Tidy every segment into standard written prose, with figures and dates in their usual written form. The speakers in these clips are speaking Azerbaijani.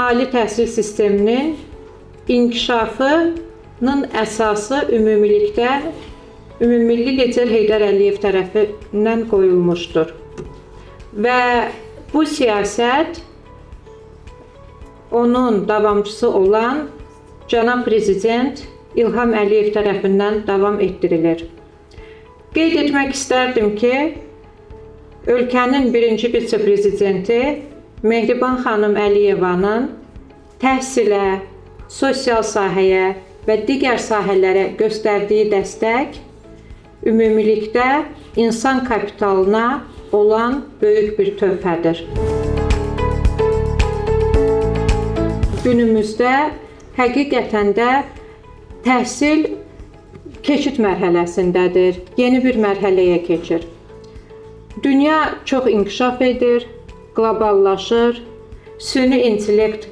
ali təhsil sisteminin inkişafının əsası ümumilikdə Ümumilli lider Heydər Əliyev tərəfindən qoyulmuşdur. Və bu siyasət onun davamçısı olan Cənab Prezident İlham Əliyev tərəfindən davam etdirilir. Qeyd etmək istərdim ki, ölkənin birinci vitse-prezidenti Mehriban xanım Əliyevanın təhsilə, sosial sahəyə və digər sahələrə göstərdiyi dəstək ümumilikdə insan kapitalına olan böyük bir töhfədir. Günümüzdə həqiqətən də təhsil keçid mərhələsindədir, yeni bir mərhələyə keçir. Dünya çox inkişaf edir, qloballaşır, süni intellekt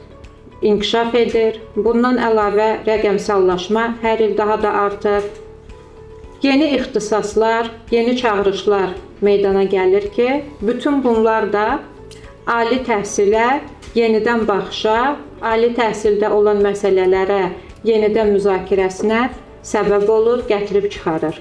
inkişaf edir. Bundan əlavə rəqəmsallaşma hər il daha da artır. Yeni ixtisaslar, yeni çağırışlar meydana gəlir ki, bütün bunlar da ali təhsilə yenidən baxışa, ali təhsildə olan məsələlərə yenidən müzakirəsinə səbəb olur, gətirib çıxarır.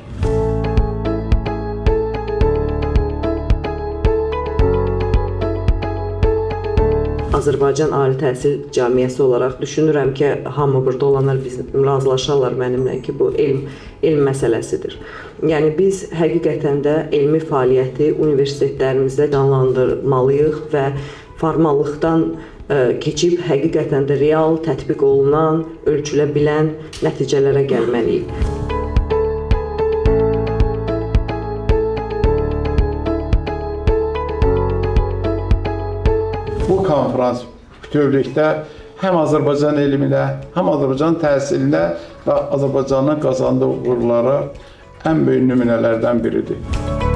Azərbaycan ali təhsil cəmiyyəsi olaraq düşünürəm ki, hamı burada olanlar biz razılaşarlar mənimlə ki, bu elm məsələsidir. Yəni biz həqiqətən də elmi fəaliyyəti universitetlərimizdə canlandırmalıyıq və formallıqdan keçib həqiqətən də real, tətbiq olunan, ölçülə bilən nəticələrə gəlməliyik. Bu konferans bütövlükdə həm Azərbaycan elminə, həm Azərbaycan təhsilinə və Azərbaycanın qazandığı uğurlara ən böyük nümunələrdən biridir.